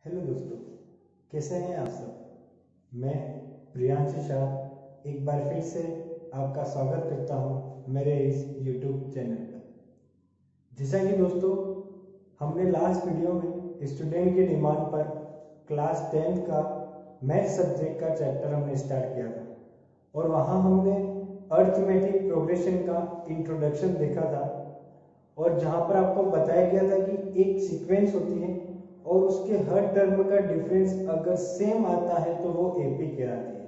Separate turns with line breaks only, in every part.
Hello दोस्तों, कैसे हैं आप सब। मैं प्रियांशु शाह एक बार फिर से आपका स्वागत करता हूं मेरे इस YouTube चैनल पर। जैसा कि दोस्तों हमने लास्ट वीडियो में स्टूडेंट की डिमांड पर क्लास 10 का मैथ सब्जेक्ट का चैप्टर हमने स्टार्ट किया था और वहां हमने अरिथमेटिक प्रोग्रेशन का इंट्रोडक्शन देखा था और जहां पर आपको बताया गया था कि एक सीक्वेंस होती है और उसके हर टर्म का डिफरेंस अगर सेम आता है तो वो एपी कहलाती है।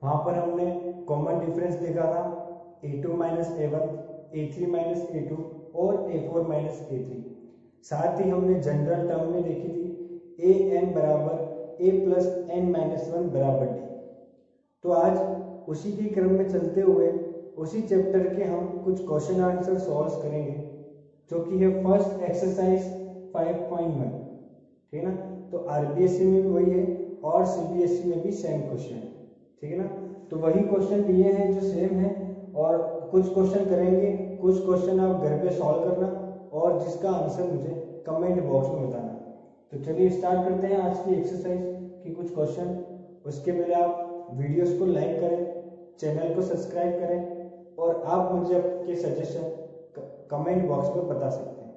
वहां पर हमने कॉमन डिफरेंस देखा था a2 minus a1, a3 minus a2 और a4 माइनस a3। साथ ही हमने जनरल टर्म में देखी थी an बराबर a प्लस n माइनस 1 बराबर d। तो आज उसी के क्रम में चलते हुए उसी चैप्टर के हम कुछ क्वेश्चन आंसर सॉल्व करेंगे, जो कि है फर्स्ट एक्सरसाइज 5.1। ठीक है ना। तो आरबीएसई में भी वही है और सीबीएसई में भी सेम क्वेश्चन है। ठीक है ना। तो वही क्वेश्चन लिए हैं जो सेम है और कुछ क्वेश्चन करेंगे, कुछ क्वेश्चन आप घर पे सॉल्व करना और जिसका आंसर मुझे कमेंट बॉक्स में बताना। तो चलिए स्टार्ट करते हैं आज की एक्सरसाइज की कुछ क्वेश्चन। उसके पहले आप वीडियोस को लाइक करें, चैनल को सब्सक्राइब करें और आप मुझे आपके सजेशन कमेंट बॉक्स में बता सकते हैं।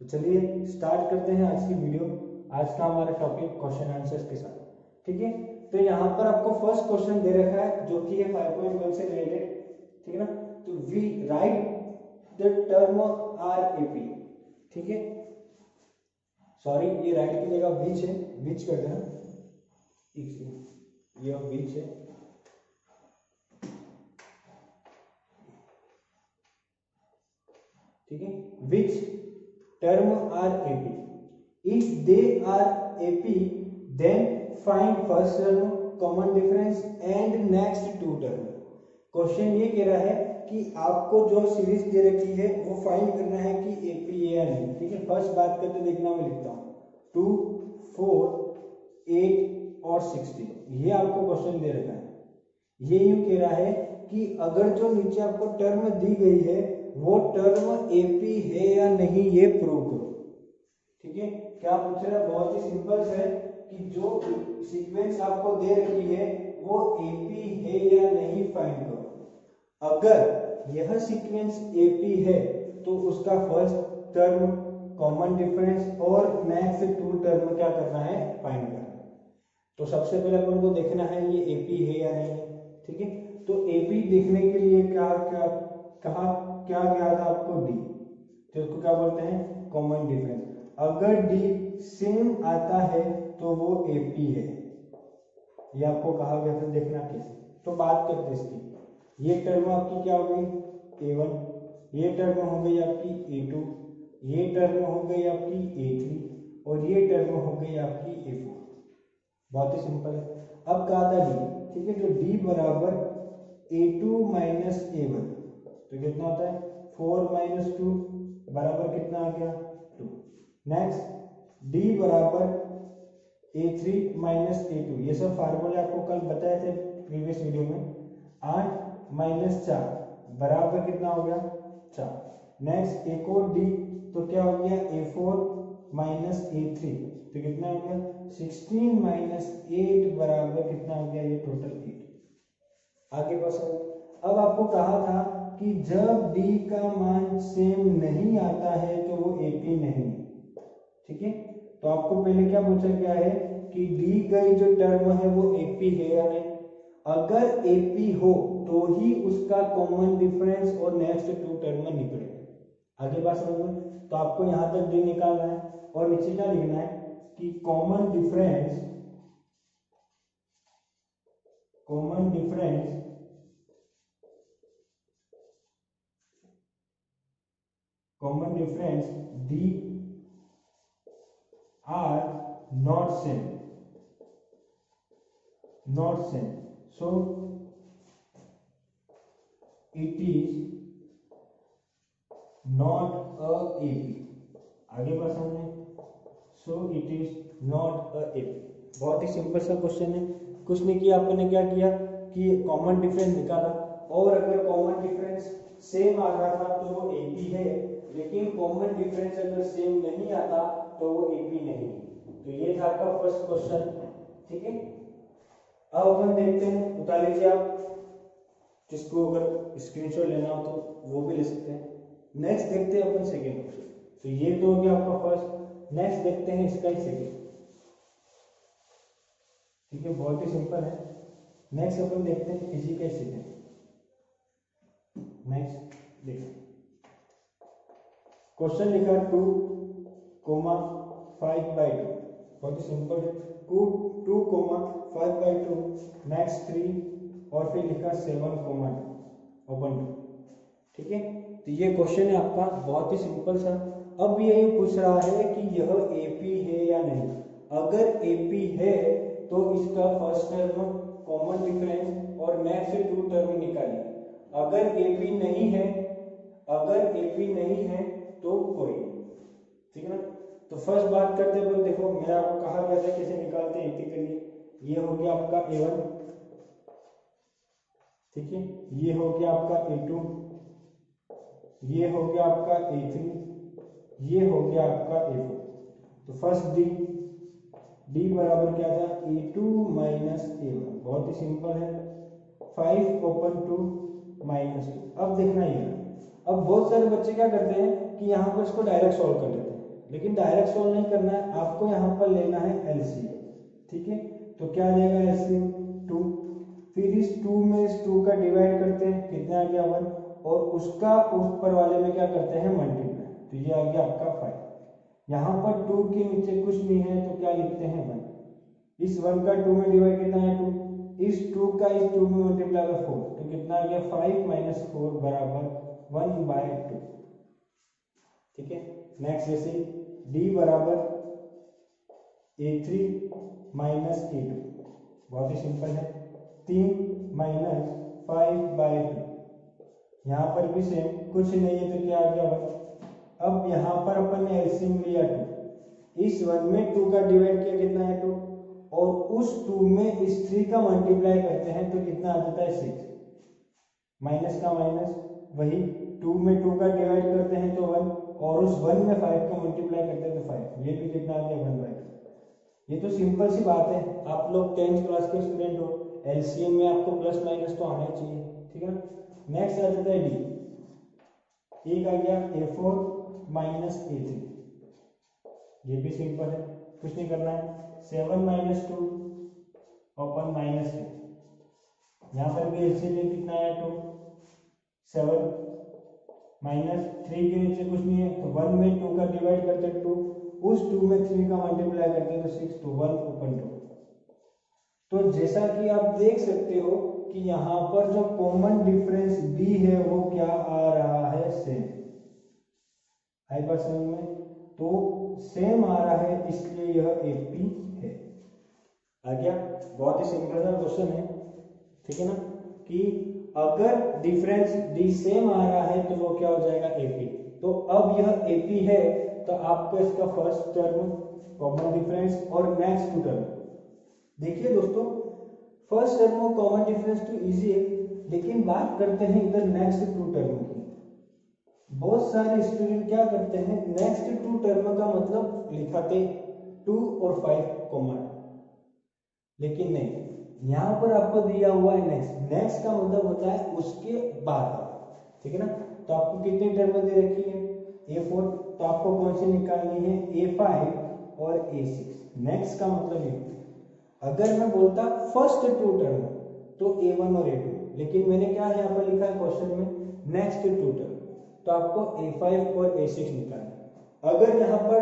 तो चलिए स्टार्ट करते हैं आज की वीडियो। आज का हमारा टॉपिक क्वेश्चन आंसर्स के साथ। ठीक है। तो यहाँ पर आपको फर्स्ट क्वेश्चन दे रखा है जो कि है 5.1 से रिलेटेड। ठीक है ना। तो we write the term are AP. ठीक है, सॉरी ये राइट की जगह विच है, विच कर देना, ये विच है। ठीक है, which term are AP. If they are AP, then find first term, common difference and next two term। Question ये कह रहा है कि आपको जो सीरीज दे रखी है वो फाइंड करना है कि एपी है या नहीं। ठीक है, फर्स्ट बात करते देखना, मैं लिखता हूँ 2, 4, 8 और 16। ये आपको क्वेश्चन दे रखा है। ये यूं कह रहा है कि अगर जो नीचे आपको टर्म दी गई है वो टर्म एपी है या नहीं, ये प्रूव करो। ठीक है, क्या पूछ रहा है, बहुत ही सिंपल है कि जो सीक्वेंस आपको दे रखी है वो एपी है या नहीं फाइंड करो। अगर यह सीक्वेंस एपी है तो उसका फर्स्ट टर्म, कॉमन डिफरेंस और नेक्स्ट टू टर्म क्या करना है, फाइंड करना है। तो सबसे पहले अपन को देखना है ये एपी है या नहीं है। ठीक है, तो एपी देखने के लिए क्या क्या कहा, क्या गया था आपको, डी, तो उसको क्या बोलते हैं, कॉमन डिफरेंस। अगर डी सेम आता है तो वो एपी है, ये आपको कहा गया था, देखना कैसे। तो बात करते हैं इसकी। ये टर्म आपकी क्या हो गई, a1, ये टर्म हो गई आपकी a2, ये टर्म हो गई आपकी a3 और ये टर्म हो गई आपकी a4। बहुत ही सिंपल है। अब कहा था डी। ठीक है, जो डी बराबर a2 माइनस a1, तो कितना होता है 4 माइनस 2 बराबर कितना आ गया, 2। नेक्स्ट d बराबर a3 माइनस a2, ये सब फार्मूले आपको कल बताए थे प्रीवियस वीडियो में। 8 माइनस 4 बराबर कितना हो गया, 4। नेक्स्ट एक और d, तो क्या हो गया a4 माइनस a3, तो कितना हो गया 16 माइनस 8 बराबर कितना हो गया, ये टोटल 8। आगे क्वेश्चन। अब आपको कहा था कि जब d का मान सेम नहीं आता है तो वो एपी नहीं है। ठीक है, तो आपको पहले क्या पूछा गया है कि दी गई जो टर्म है वो एपी है या नहीं। अगर एपी हो तो ही उसका कॉमन डिफरेंस और नेक्स्ट टू टर्म निकलेगा। आगे बात समझ में। तो आपको यहां तक डी निकालना है और नीचे क्या लिखना है कि common difference D are not same, so it is not a AP। आगे बात समझे, so it is not a AP। बहुत ही सिंपल सा क्वेश्चन है, कुछ नहीं किया आपने, क्या किया कि कॉमन डिफरेंस निकाला और अगर कॉमन डिफरेंस सेम आ रहा था तो वो AP है, लेकिन कॉमन डिफरेंस अगर सेम नहीं आता तो वो एपी नहीं है। तो ये था आपका फर्स्ट क्वेश्चन। ठीक है, अब अपन देखते हैं, उतार लीजिए आप, जिसको अगर स्क्रीनशॉट लेना हो तो वो भी ले सकते हैं। नेक्स्ट देखते हैं अपन सेकेंड क्वेश्चन। तो ये तो हो गया आपका फर्स्ट, नेक्स्ट देखते हैं इसका ही सेकेंड। ठीक है, बहुत ही सिंपल है। नेक्स्ट अपन देखते हैं इसी का सेकेंड। नेक्स्ट देखो, क्वेश्चन लिखा 2,5/2, बहुत ही सिंपल है। 2,5/2, नेक्स्ट 3 और फिर लिखा 7,2 ओपन 2। ठीक है, तो ये क्वेश्चन है आपका, बहुत ही सिंपल सा। अब ये पूछ रहा है कि यह एपी है या नहीं। अगर एपी है तो इसका फर्स्ट टर्म कॉमन डिफरेंस और नेक्स्ट 2 टर्म निकालिए। अगर एपी नहीं है, अगर एपी नहीं है तो कोई, ठीक है ना। तो फर्स्ट बात करते हैं, देखो मैंने आपको कहा गया था कैसे निकालते हैं एपी के लिए। ये हो गया आपका A1, ठीक है, ये हो गया आपका A2, ये हो गया आपका A3, ये हो गया आपका A4। तो फर्स्ट डी बराबर क्या था, A2 माइनस A1, बहुत ही सिंपल है। 5 ओपन 2 माइनस 2। अब देखना ये, अब बहुत सारे बच्चे क्या करते हैं कि यहाँ पर इसको डायरेक्ट सॉल्व कर लेते हैं, लेकिन डायरेक्ट सॉल्व नहीं करना है, आपको यहाँ पर लेना है एलसीएम। ठीक है, तो क्या आ जाएगा एलसीएम 2, फिर इस 2 में इस 2 का डिवाइड करते हैं, कितना आ गया 1, और उसका ऊपर वाले में क्या करते हैं मल्टीप्लाई, तो ये आ गया आपका 5। यहाँ पर 2 के नीचे कुछ नहीं है तो क्या लिखते हैं 1। इस 1 का 2 में डिवाइड कितना है 2, इस 2 का इस 2 में मल्टीप्लाई कर 4, तो कितना आ गया 5 माइनस 4 बराबर 1/2। ठीक है, नेक्स्ट जैसे डी बराबर A3 माइनस A2, बहुत ही सिंपल है। 3 माइनस 5/2, यहाँ पर भी सेम, कुछ नहीं है तो क्या आ गया 1। अब यहाँ पर अपन ने एलसीएम लिया 2, इस 1 में 2 का डिवाइड किया, कितना है 2, और उस 2 में इस 3 का मल्टीप्लाई करते हैं तो कितना आ जाता है 6, माइनस का माइनस, वही 2 में 2 का डिवाइड करते हैं तो 1, और उस 1 में 5 का मल्टीप्लाई करते हैं तो 5, ये भी कितना आ गया 1/2। ये तो सिंपल सी बात है, आप लोग 10th क्लास के स्टूडेंट हो, एलसीएम में आपको प्लस माइनस तो आना ही चाहिए। ठीक है, नेक्स्ट आ जाता है डी, एक आ गया A4 माइनस A3, ये भी सिंपल है, कुछ नहीं करना है। 7 माइनस 2 ओपन माइनस 3, यहाँ पर भी एलसीएम में कितना है 2, 7 माइनस 3 के नीचे कुछ नहीं है तो 1 में 2 का डिवाइड करते हैं 2, उस 2 में 3 का मल्टीप्लाई करते हैं तो 6, तो 1 ओपन 2। तो जैसा कि आप देख सकते हो कि यहाँ पर जो कॉमन डिफरेंस बी है वो क्या आ रहा है, सेम। आई बात समझ में, तो सेम आ रहा है, इसलिए यह एपी है। आ गया, बहुत ही सिंपल सा क्वेश्चन है। ठीक है ना, कि अगर डिफरेंस डी सेम आ रहा है तो वो क्या हो जाएगा एपी। तो अब यह एपी है तो आपको इसका फर्स्ट टर्म कॉमन डिफरेंस और नेक्स्ट 2 टर्म। देखिए दोस्तों, फर्स्ट टर्म और कॉमन डिफरेंस तो इजी है, लेकिन बात करते हैं इधर नेक्स्ट 2 टर्म की। बहुत सारे स्टूडेंट क्या करते हैं, नेक्स्ट 2 टर्म का मतलब लिखाते 2 और 5 कॉमन, लेकिन नहीं, यहाँ पर आपको दिया हुआ है नेक्स्ट। नेक्स्ट का मतलब होता है उसके बाद। ठीक है ना, तो आपको कितनी टर्म दे रखी है A4, तो आपको कौन सी निकालनी है A5 और A6। नेक्स्ट का मतलब ये, अगर मैं बोलता फर्स्ट 2 टर्म तो A1 और A2, लेकिन मैंने क्या यहाँ पर लिखा है क्वेश्चन में नेक्स्ट 2 टर्म, तो आपको A5 और A6 निकालना। अगर यहाँ पर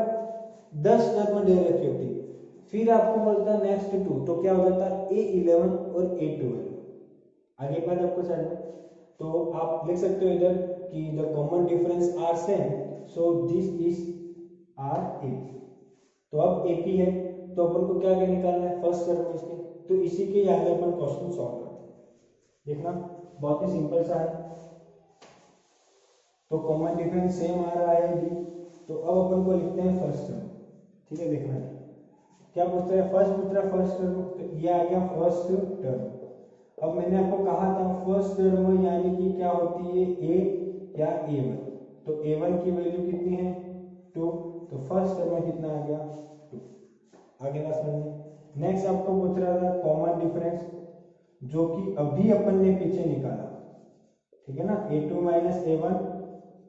10 टर्म दे रखी होती फिर आपको बोलता नेक्स्ट 2, तो क्या हो जाता A11 और A12। आगे बात आपको साइड में, तो आप लिख सकते हो इधर कि the common difference are same, so this is are AP. तो अब एपी है तो अपन को क्या क्या निकालना है, फर्स्ट टर्म इसके, तो इसी के आगे अपन क्वेश्चन सॉल्व करते हैं। देखना बहुत ही सिंपल सा है। तो कॉमन डिफरेंस सेम आ रहा है डी, तो अब अपन को लिखते हैं फर्स्ट टर्म। ठीक है, देखना क्या पूछता है, फर्स्ट पूछ रहा है फर्स्ट टर्म, तो ये आ गया फर्स्ट टर्म। अब मैंने आपको कहा था फर्स्ट टर्म यानी कि क्या होती है ए या A1, तो A1 की वैल्यू कितनी है 2, तो फर्स्ट टर्म में कितना आ गया 2। आगे बात समझिए। नेक्स्ट आपको पूछ रहा था कॉमन डिफरेंस, जो कि अभी अपन ने पीछे निकाला, ठीक है ना, a2 minus a1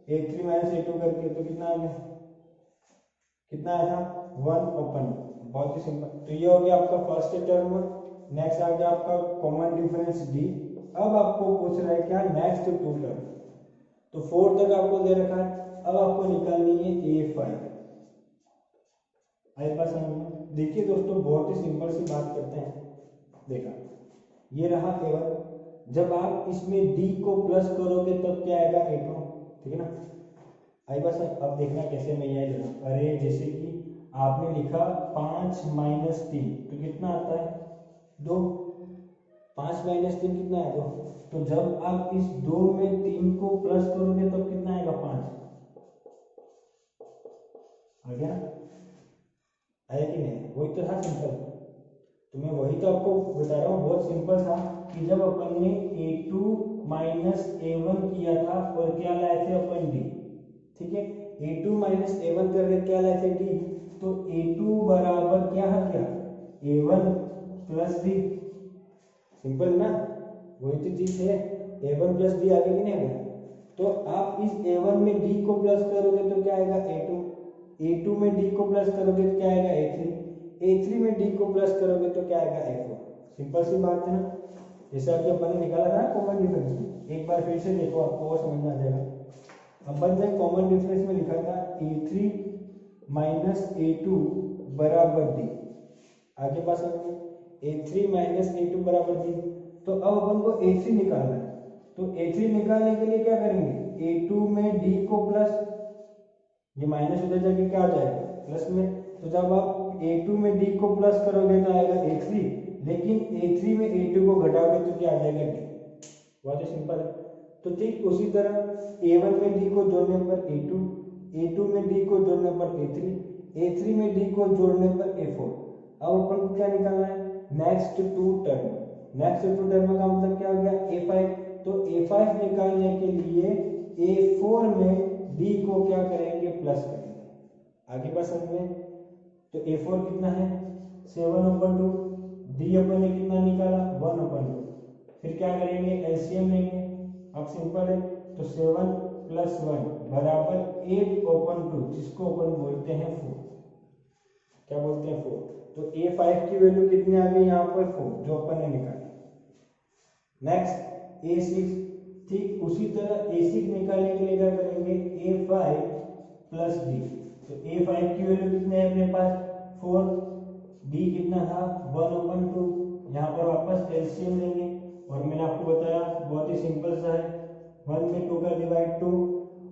a3 minus a2 करके, तो कितना आ गया, कितना आया था 1 ओपन। बहुत ही सिंपल। तो ये हो गया आपका फर्स्ट टर्म। नेक्स्ट आ गया आपका कॉमन डिफरेंस d। अब आपको पूछ रहा है क्या, नेक्स्ट टू टर्म। तो 4 तक आपको दे रखा है, अब आपको निकालनी है a5। आए पास समझ में। देखिए दोस्तों, बहुत ही सिंपल सी बात करते हैं। देखा, ये रहा a1, जब आप इसमें d को प्लस करोगे तब क्या आएगा a2, ठीक है ना। आई बस अब देखना कैसे मैं यहाँ लिखा। अरे जैसे कि आपने लिखा 5 माइनस 3, तो कितना आता है 2। 5 माइनस 3 कितना है 2। तो जब आप इस 2 में 3 को प्लस करोगे तब कितना आएगा 5। आ गया, आया कि नहीं, वही तो था सिंपल। तो मैं वही तो आपको बता रहा हूँ, बहुत सिंपल था कि जब अपन ने a2 माइनस a1 किया था और क्या लाए थे अपन d, ठीक है, a2 माइनस a1 करके क्या लाए थे d, तो a2 बराबर क्या है, क्या a1 प्लस d। सिंपल ना, वही तो चीज है, a1 प्लस d आगे भी नहीं आएगा। तो आप इस a1 में d को प्लस करोगे तो क्या आएगा a2, a2 में d को प्लस करोगे तो क्या आएगा a3, a3 में d को प्लस करोगे तो क्या आएगा a4। सिंपल सी बात है ना, जैसा कि अपन ने निकाला था कॉमन डिफरेंस। एक बार फिर से देखो, आपको और समझ में आ जाएगा। अपन ने कॉमन डिफरेंस में लिखा था a3 माइनस a2 बराबर d। आगे बात समझिए, a3 माइनस a2 बराबर d। तो अब अपन को a3 निकालना है, तो a3 निकालने के लिए क्या करेंगे, a2 में d को प्लस, ये माइनस उधर जाके क्या आ जाएगा प्लस में। तो जब आप a2 में d को प्लस करोगे तो आएगा a3, लेकिन a3 में a2 को घटाओगे तो क्या आ जाएगा d। बहुत ही सिंपल है। तो ठीक उसी तरह a1 में d को जोड़ने पर a2, a2 में d को जोड़ने पर a3, a3 में d को जोड़ने पर a4। अब अपन को क्या निकालना है, next two term. Next two term का मतलब क्या हो गया a5। तो a5 निकालने के लिए a4 में d को क्या करेंगे, प्लस करेंगे। आगे बात समझ में। तो a4 कितना है 7/2, d अपन ने कितना निकाला 1/2। फिर क्या करेंगे, एलसीएम लेंगे। अब सिंपल है, तो 7 प्लस 1 बराबर 8/2, जिसको अपन बोलते हैं 4। क्या बोलते हैं 4। तो a5 की वैल्यू कितनी आ गई यहाँ पर 4, जो अपन ने निकाली। नेक्स्ट a6, ठीक उसी तरह a6 निकालने के लिए क्या करेंगे, a5 प्लस d। तो a5 की वैल्यू कितनी है अपने पास 4, d कितना था 1/2। यहाँ पर वापस एलसीएम लेंगे, और मैंने आपको बताया बहुत ही सिंपल सा है, 1 में 2 का डिवाइड 2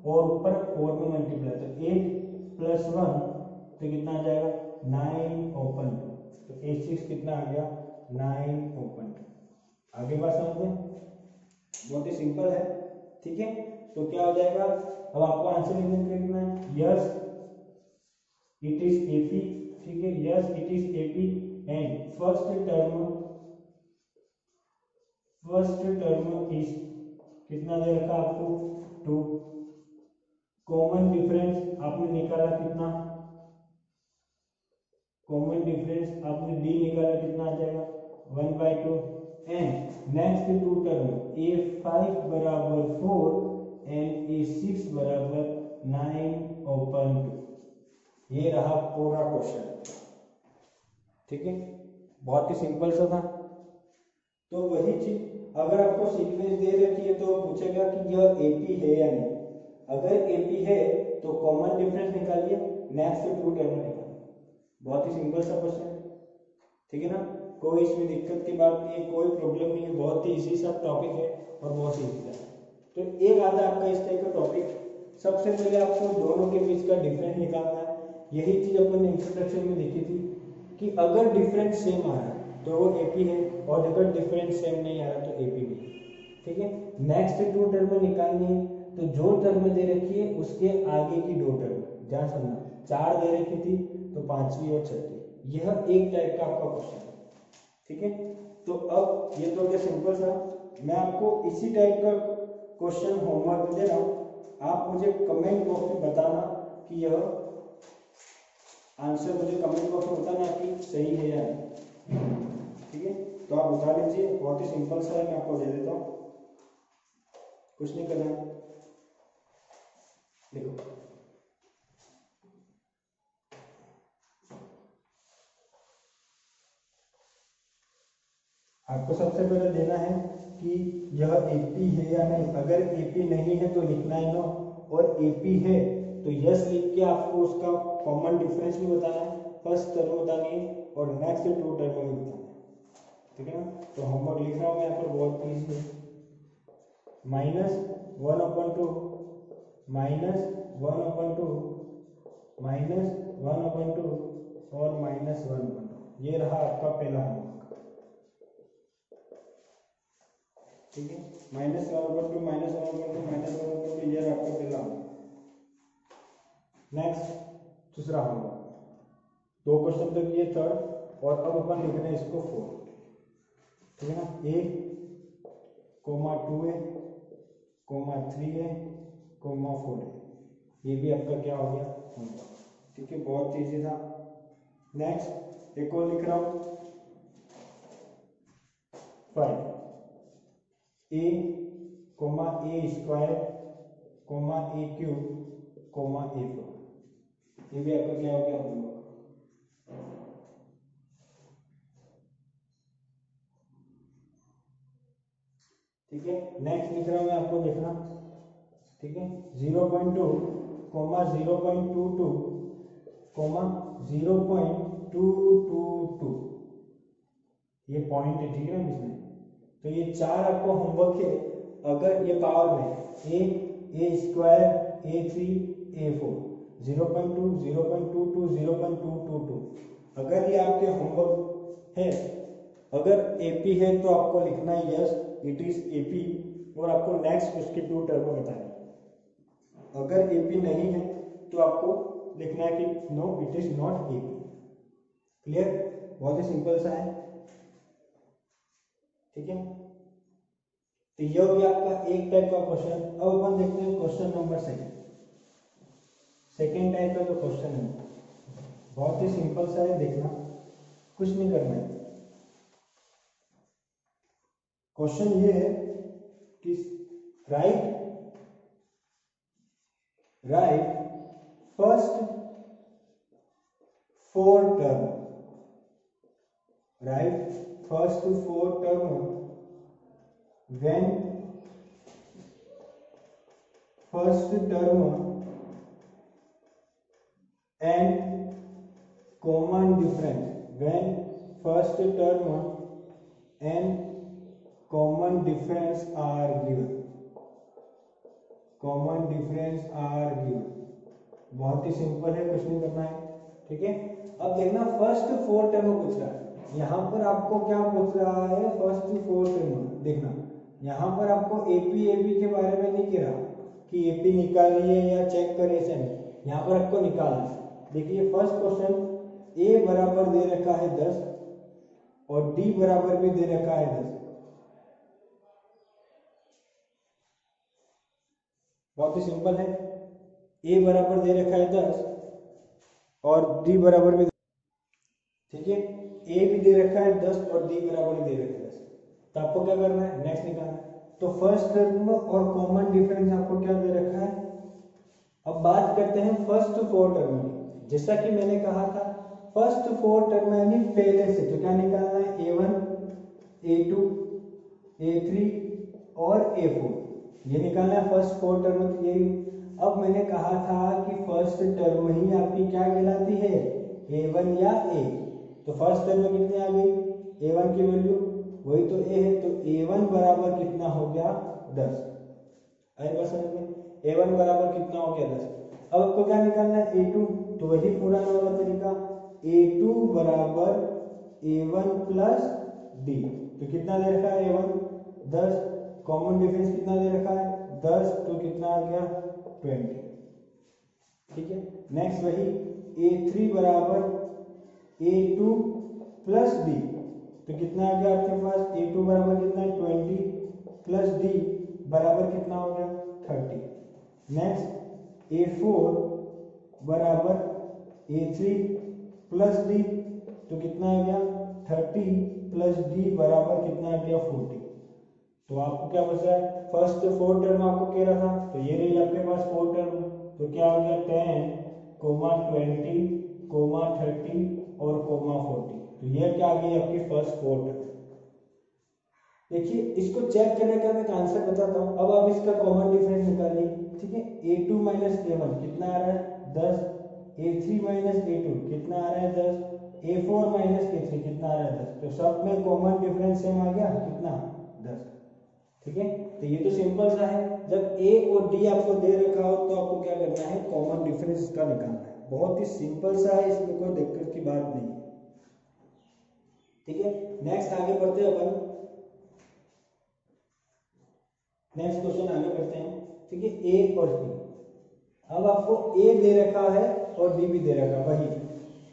और ऊपर 4 में मल्टीप्लाई। तो 8 प्लस 1 तो कितना आ जाएगा 9/2। तो a6 कितना आ गया 9/2। आगे बात समझ में, बहुत ही सिंपल है, ठीक है। तो क्या हो जाएगा, अब आपको आंसर लिखना है, यस इट इज एपी, ठीक है, yes it is AP and first term is कितना दे रखा आपको 2। कॉमन डिफरेंस आपने निकाला कितना, कॉमन डिफरेंस आपने डी निकाला कितना आ जाएगा 1/2। And next two term a5 बराबर 4 एंड a6 बराबर 9/2। ये रहा पूरा क्वेश्चन, ठीक है, बहुत ही सिंपल सा था। तो वही चीज अगर आपको सीक्वेंस दे रखी है तो पूछेगा कि यह एपी है या नहीं। अगर एपी है तो कॉमन डिफरेंस निकालिए, नेक्स्ट टू टर्म निकालिए। बहुत ही सिंपल सा क्वेश्चन है, ठीक है ना। कोई इसमें दिक्कत की बात नहीं है, कोई प्रॉब्लम नहीं है, बहुत ही इजी सा टॉपिक है और बहुत ही इजी है। तो एक आता है आपका इस टाइप का टॉपिक, सबसे पहले आपको दोनों के बीच का डिफरेंस निकालना है। यही चीज अपन ने इंट्रोडक्शन में देखी थी कि अगर डिफरेंस सेम आ रहा है तो वो एपी है, और अगर डिफरेंस सेम नहीं आ रहा तो एपी नहीं, ठीक है। नेक्स्ट टू टर्म निकालनी है, तो जो टर्म दे रखी है उसके आगे की दो टर्म, ध्यान सुनना, 4 दे रखी थी तो 5वीं और 6वीं, यह एक टाइप का आपका क्वेश्चन है, ठीक है। तो अब ये तो क्या सिंपल सा, मैं आपको इसी टाइप का क्वेश्चन होमवर्क दे रहा हूं, आप मुझे कमेंट बॉक्स में बताना कि यह आंसर मुझे कमेंट बॉक्स में बताना कि सही है या नहीं। ठीक है, तो आप बता लीजिए, बहुत ही सिंपल सा है, मैं आपको दे देता हूँ, कुछ नहीं करना है। देखो आपको सबसे पहले देना है कि यह एपी है या नहीं। अगर एपी नहीं है तो लिखना है नो, और एपी है तो यस लिख के आपको उसका कॉमन डिफरेंस भी बताना है, फर्स्ट टर्म बतानी है और नेक्स्ट 2 टर्म भी बताना है। ठीक है ना, तो होमवर्क लिख रहा हूँ मैं यहाँ पर, बहुत ईजी है। -1/2 -1/2 -1/2 और -1/2, ये रहा आपका पहला होमवर्क। ठीक है, -1/2 -1/2 -1/2, ये रहा आपका पहला होमवर्क। नेक्स्ट दूसरा होमवर्क, 2 क्वेश्चन तक ये थर्ड, और अब अपन लिख रहे हैं इसको 4। ठीक है ना, A, 2A, 3A, 4A, ये भी आपका क्या हो गया होमवर्क। ठीक है, बहुत ईजी था। नेक्स्ट एक और लिख रहा हूं, 5A, A square, A cube, A4, ये भी आपका क्या हो गया होमवर्क। ठीक है, नेक्स्ट लिख रहा हूं मैं, आपको देखना। ठीक है, 0.2, 0.22, 0.222, ये पॉइंट है। ठीक है ना इसमें, तो ये 4 आपको होमवर्क है। अगर ये पावर में A स्क्वायर, A3, A4, 0.2, 0.22, 0.222, अगर ये आपके होमवर्क है, अगर एपी है तो आपको लिखना है यस इट इज एपी, और आपको नेक्स्ट उसके 2 टर्म बताए। अगर एपी नहीं है तो आपको लिखना है कि no it is not AP. Clear, बहुत ही सिंपल सा है। ठीक है, तो यह हो गया आपका एक टाइप का क्वेश्चन। अब अपन देखते हैं क्वेश्चन नंबर सेकेंड टाइप का जो क्वेश्चन है, बहुत ही सिंपल सा है, देखना, कुछ नहीं करना है। क्वेश्चन ये है कि right first 4 term, right first 4 term when first term and common difference, when first term and common difference are given, common difference are given। बहुत ही सिंपल है, कुछ नहीं करना है। ठीक है, अब देखना फर्स्ट 4 टर्म पूछ रहा है, यहाँ पर आपको क्या पूछ रहा है, फर्स्ट 4 टर्म। देखना यहाँ पर आपको एपी के बारे में नहीं कह रहा कि एपी निकालिए या चेक करिए, ऐसे नहीं, यहाँ पर आपको निकालना है। देखिए फर्स्ट क्वेश्चन, ए बराबर दे रखा है 10 और डी बराबर भी दे रखा है 10। बहुत ही सिंपल है, ए बराबर दे रखा है 10 और डी बराबर भी, ठीक है, ए भी दे रखा है 10 और डी बराबर भी दे रखा है 10। तो आपको क्या करना है, नेक्स्ट निकालना है। तो फर्स्ट टर्म और कॉमन डिफरेंस आपको क्या दे रखा है। अब बात करते हैं फर्स्ट 4 टर्म की। जैसा कि मैंने कहा था फर्स्ट 4 टर्म यानी पहले से, तो क्या निकालना है, A1, A2, A3 और A4, ये निकालना है फर्स्ट 4 टर्म की। यही अब मैंने कहा था कि फर्स्ट टर्म ही आपकी क्या कहलाती है, A1 या A। तो फर्स्ट टर्म में कितनी आ गई, A1 की वैल्यू वही तो A है, तो A1 बराबर कितना हो गया 10। अरे बस समझ में, A1 बराबर कितना हो गया 10। अब आपको क्या निकालना है, A2, तो वही पुराना वाला तरीका, A2 बराबर A1 प्लस D। तो कितना दे रखा है A1 10, कॉमन डिफरेंस कितना दे रखा है 10, तो कितना आ गया 20। ठीक है, नेक्स्ट वही A3 बराबर A2 प्लस D, तो कितना आ गया आपके पास, A2 बराबर कितना है 20 प्लस D बराबर कितना हो गया 30। नेक्स्ट A4 बराबर A3 प्लस डी, तो कितना आ गया 30 प्लस डी बराबर कितना आ गया 40। तो आपको क्या बच रहा है, फर्स्ट 4 टर्म आपको कह रहा था, तो ये रही आपके पास 4 टर्म, तो क्या हो गया 10, 20, 30 और 40। तो ये क्या आ गई आपकी फर्स्ट 4 टर्म। देखिए इसको चेक करने का मैं आंसर बताता हूँ। अब आप इसका कॉमन डिफरेंस निकालिए, ठीक है। a2 माइनस a1 कितना आ रहा है 10, a3 माइनस a2 कितना आ रहा है 10, a4 माइनस a3 कितना आ रहा है 10। तो सब में कॉमन डिफरेंस सेम आ गया कितना 10, ठीक है। तो ये तो सिंपल सा है, जब a और d आपको दे रखा हो तो आपको क्या करना है, कॉमन डिफरेंस इसका निकालना है। बहुत ही सिंपल सा है, इसमें कोई दिक्कत की बात नहीं है, ठीक है। नेक्स्ट आगे बढ़ते हैं अपन, नेक्स्ट क्वेश्चन आगे बढ़ते हैं, ठीक है। ए और बी, अब आपको ए दे रखा है और बी भी दे रखा है, वही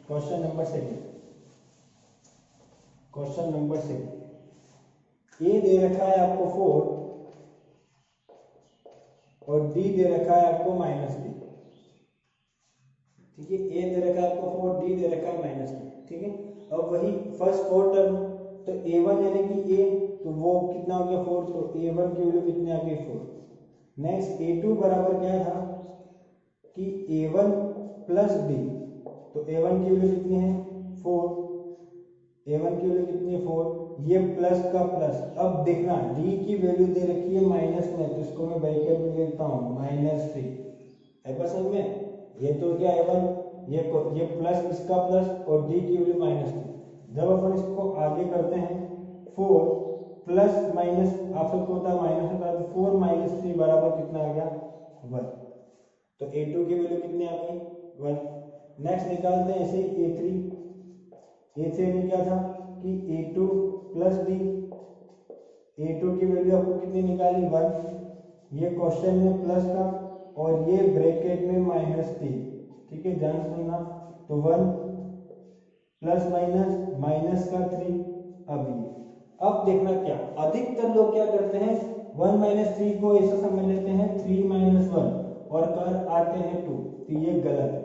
क्वेश्चन नंबर 2, क्वेश्चन नंबर 2 ए दे रखा है आपको 4 और डी दे रखा है आपको -3, ठीक है। ए दे रखा है आपको 4, डी दे रखा है -3, ठीक है। अब वही फर्स्ट 4 टर्म, तो a1 यानी कि ए, तो वो कितना हो गया 4, तो a1 की वैल्यू कितनी आ गई 4। नेक्स्ट a2 बराबर क्या था कि a1 प्लस डी, तो a1 की वैल्यू कितनी है 4, a1 की वैल्यू कितनी है 4, ये प्लस का प्लस। अब देखना d की वैल्यू दे रखी है माइनस में, तो इसको मैं ब्रैकेट में लिखता हूँ -3, है बस समझ में। ये तो क्या a1, ये प्लस इसका प्लस और d की वैल्यू -3। जब अपन इसको आगे करते हैं 4 प्लस माइनस, आप सबको होता है माइनस होता है, तो 4 - 3 बराबर कितना आ गया 1। तो a2 की वैल्यू कितनी आ गई 1। नेक्स्ट निकालते हैं ऐसे a3 में क्या था कि a2 प्लस d, a2 की वैल्यू आपको कितनी निकाली 1, ये क्वेश्चन में प्लस का और ये ब्रैकेट में -3, ठीक है, ध्यान सुनना। तो 1 प्लस माइनस का 3। अब देखना क्या, अधिकतर लोग क्या करते हैं 1 - 3 को ऐसा समझ लेते हैं 3 - 1 और कर आते हैं 2, तो ये गलत है।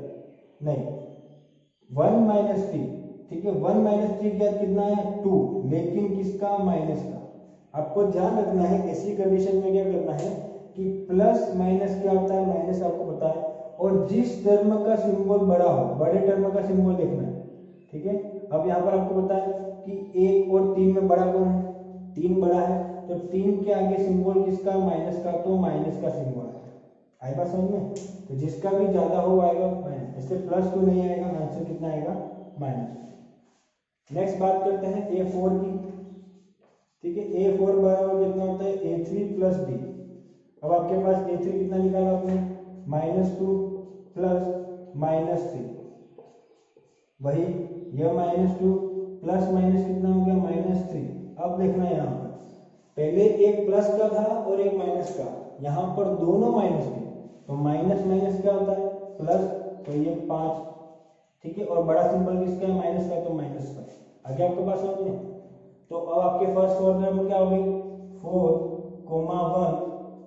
नहीं, 1 - 3, ठीक है, 1 - 3 क्या कितना है 2, लेकिन किसका माइनस का। आपको ध्यान रखना है ऐसी कंडीशन में क्या करना है कि प्लस माइनस क्या होता है, माइनस आपको पता है, और जिस टर्म का सिंबल बड़ा हो, बड़े टर्म का सिंबल देखना है, ठीक है। अब यहाँ पर आपको पता है कि 1 और 3 में बड़ा कौन है, 3 बड़ा है, तो 3 के आगे सिंबल किसका माइनस का, तो माइनस का सिंबल है। आएगा समझ में, तो जिसका भी ज्यादा हो आएगा माइनस, इससे प्लस तो नहीं आएगा, आंसर कितना आएगा माइनस। नेक्स्ट बात करते हैं a4 की, ठीक है। a4 बराबर कितना होता है a3 प्लस d। अब आपके पास a3 कितना निकाला आपने -2 प्लस -3, वही यह -2 प्लस माइनस कितना हो गया -3। अब देखना यहाँ पर पहले एक प्लस का था और एक माइनस का, यहाँ पर दोनों माइनस के, तो माइनस माइनस क्या होता है प्लस, तो ये 5, ठीक है। और बड़ा सिंबल किसका है माइनस का, तो माइनस का। आगे आपके पास समझ में। तो अब आपके फर्स्ट 4 टर्म क्या हो गई 4, 1,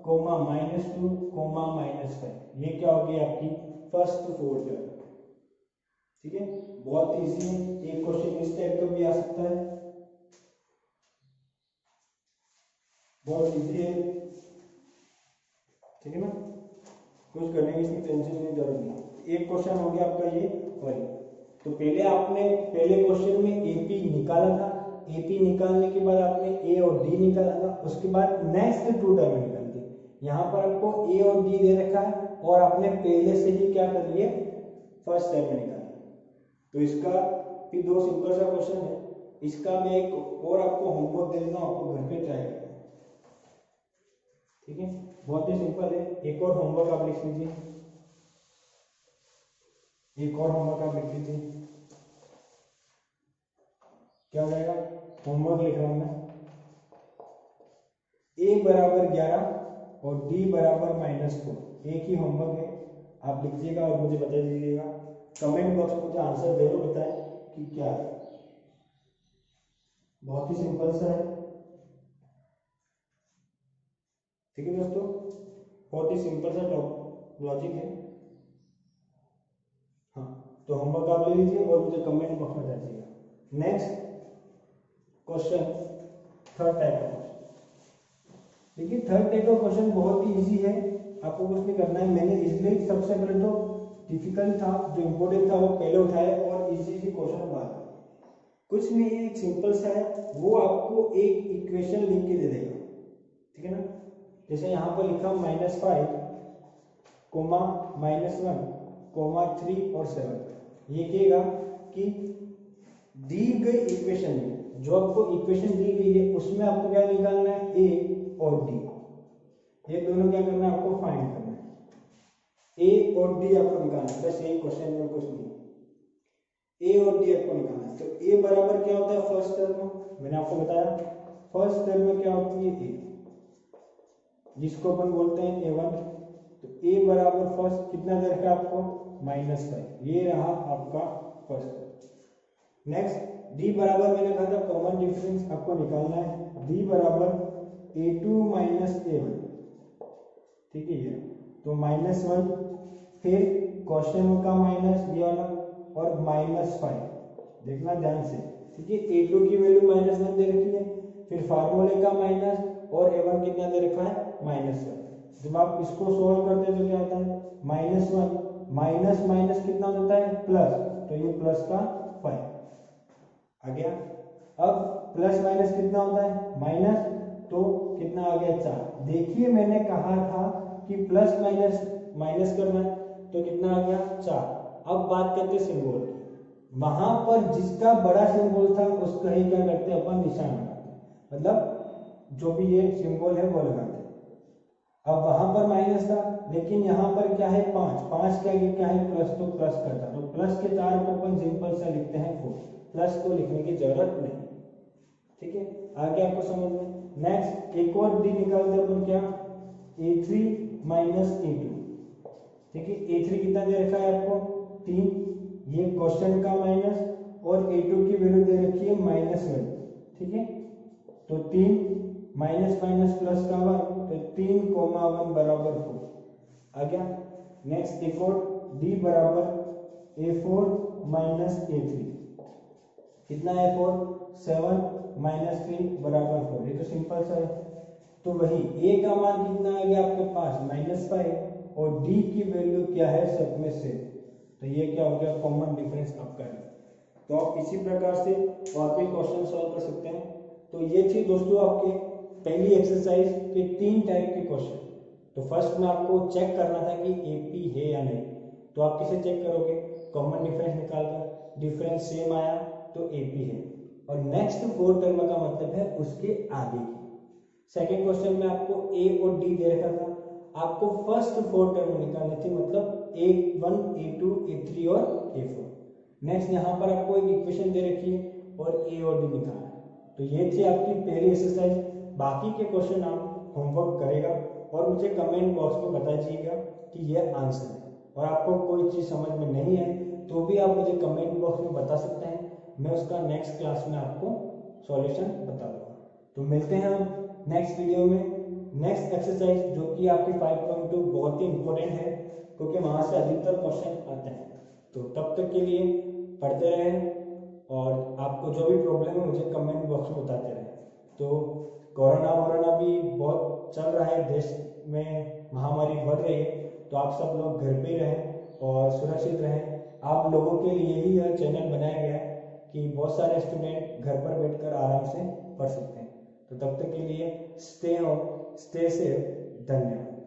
-2, -5, ये क्या होगी आपकी फर्स्ट 4 टर्म, ठीक है। बहुत इजी है, एक क्वेश्चन इस टाइप का भी आ सकता है, बहुत इजी है, ठीक है ना। कुछ करने की इसमें टेंशन नहीं, जरूरत नहीं। एक क्वेश्चन हो गया आपका ये और ये। तो पहले आपने पहले क्वेश्चन में एपी निकाला था, एपी निकालने के बाद आपने ए और डी निकाला था, उसके बाद नेक्स्ट 2 टर्म निकाल दी। यहाँ पर आपको ए और डी दे रखा है और आपने पहले से ही क्या कर लिए फर्स्ट टर्म निकाल। तो इसका भी 2 सिंपल सा क्वेश्चन है, इसका मैं एक और आपको होमवर्क दे देता हूँ, आपको घर पे ट्राई करना, ठीक है। बहुत ही सिंपल है, एक और होमवर्क आप लिख लीजिए, एक और होमवर्क आप लिख लीजिए। क्या हो जाएगा, होमवर्क लिख रहा हूं मैं, a बराबर 11 और d बराबर -4, एक ही होमवर्क है, आप लिखिएगा और मुझे बता दीजिएगा कमेंट बॉक्स में, मुझे आंसर जरूर बताएं कि क्या है। बहुत ही सिंपल सा है, ठीक है दोस्तों, बहुत ही सिंपल सा लॉजिक है। हाँ, तो होमवर्क आप ले लीजिए और मुझे कमेंट बॉक्स में बताइएगा। नेक्स्ट क्वेश्चन, थर्ड टाइप का क्वेश्चन। देखिए थर्ड टाइप का क्वेश्चन बहुत ही इजी है, आपको कुछ नहीं करना है। मैंने इसलिए सबसे पहले तो डिफिकल्ट था, जो इम्पोर्टेंट था वो पहले उठाया और इजी क्वेश्चन बाद। कुछ नहीं है, एक सिंपल सा है, वो आपको एक इक्वेशन लिख के दे देगा, ठीक है ना। जैसे यहाँ पर लिखा -5, -1, -3 और 7। ये कहेगा कि दी गई इक्वेशन में, जो आपको इक्वेशन दी गई है उसमें आपको क्या निकालना है, ए और डी। ये दोनों क्या करना है, आपको फाइंड करना है। ए और डी आपको निकालना है, बस यही क्वेश्चन में, कुछ नहीं। ए और डी आपको निकालना है। तो ए बराबर क्या होता है फर्स्ट टर्म में, मैंने आपको बताया फर्स्ट टर्म में क्या होती है ए, जिसको अपन बोलते हैं A1। तो ए बराबर फर्स्ट कितना दे रखा है आपको, -5। ये रहा आपका फर्स्ट टर्म। नेक्स्ट डी बराबर मैंने कहा था कॉमन डिफरेंस आपको निकालना है। डी बराबर A2 - A1, ठीक है। ये तो -1, फिर क्वेश्चन का माइनस ये वाला और -5, देखना ध्यान से, ठीक है। A2 की वैल्यू -1 दे रखी है, फिर फार्मूले का माइनस और A1 कितना दे रखा है, -1। जब आप इसको सोल्व करते हैं तो क्या होता है, -1 माइनस माइनस कितना होता है, प्लस, तो ये प्लस का 5 आ गया। अब प्लस माइनस कितना होता है, माइनस, तो कितना आ गया, 4। देखिए मैंने कहा था कि प्लस माइनस माइनस करना है, तो कितना आ गया, 4। अब बात करते हैं सिंबल की। वहां पर जिसका बड़ा सिंबल था उसका ही क्या करते हैं, अपन निशान लगाते हैं, मतलब जो भी ये सिंबल है वो लगाते हैं। अब वहां पर माइनस था, लेकिन यहाँ पर क्या है, 5 क्या है प्लस, तो प्लस करता, तो प्लस के 4 को अपन सिंपल से लिखते हैं 4, प्लस को लिखने की जरूरत नहीं, ठीक है। आगे आपको समझ में। नेक्स्ट एक और डी निकालते अपन, क्या, A3 - A2, ठीक है। A3 कितना दे रखा है आपको, 3, ये क्वेश्चन का माइनस, और A2 की वैल्यू दे रखी है -1, ठीक है। तो 3 माइनस माइनस प्लस का 1, तो 3, 1 बराबर 4 आ गया। नेक्स्ट एक और D बराबर A4 - A3, कितना है 4, 7 - 3 बराबर 4। ये तो सिंपल सा है। तो वही A का मान कितना आ गया आपके पास, -5, और D की वैल्यू क्या है, सब में से, तो ये क्या हो गया, कॉमन डिफरेंस आपका है। तो आप इसी प्रकार से और भी क्वेश्चन सॉल्व कर सकते हैं। तो ये थी दोस्तों आपके पहली एक्सरसाइज के 3 टाइप के क्वेश्चन। तो फर्स्ट में आपको चेक करना था कि एपी है या नहीं, तो आप किसे चेक करोगे, कॉमन डिफरेंस निकालकर, डिफरेंस सेम आया तो एपी है, और नेक्स्ट 4 टर्म का मतलब है उसके आगे की। सेकेंड क्वेश्चन में आपको ए और डी दे रखा था, आपको फर्स्ट 4 टर्म निकालनी थी, मतलब A1 A2 A3 और A4। नेक्स्ट यहाँ पर आपको एक इक्वेशन दे रखी है और ए और डी निकालना है। तो ये थी आपकी पहली एक्सरसाइज। बाकी के क्वेश्चन आप होमवर्क करेगा और मुझे कमेंट बॉक्स में बताइएगा कि ये आंसर है, और आपको कोई चीज़ समझ में नहीं है तो भी आप मुझे कमेंट बॉक्स में बता सकते हैं, मैं उसका नेक्स्ट क्लास में आपको सॉल्यूशन बता दूंगा। तो मिलते हैं हम नेक्स्ट वीडियो में नेक्स्ट एक्सरसाइज, जो कि आपकी 5.2 बहुत ही इंपॉर्टेंट है, क्योंकि वहाँ से अधिकतर क्वेश्चन आते हैं। तो तब तक के लिए पढ़ते रहें, और आपको जो भी प्रॉब्लम है मुझे कमेंट बॉक्स में बताते रहें। तो कोरोना भी बहुत चल रहा है, देश में महामारी बढ़ रही है, तो आप सब लोग घर पे रहें और सुरक्षित रहें। आप लोगों के लिए ही यह चैनल बनाया गया है कि बहुत सारे स्टूडेंट घर पर बैठकर आराम से पढ़ सकते हैं। तो तब तक के लिए स्टे होम, स्टे सेफ, धन्यवाद।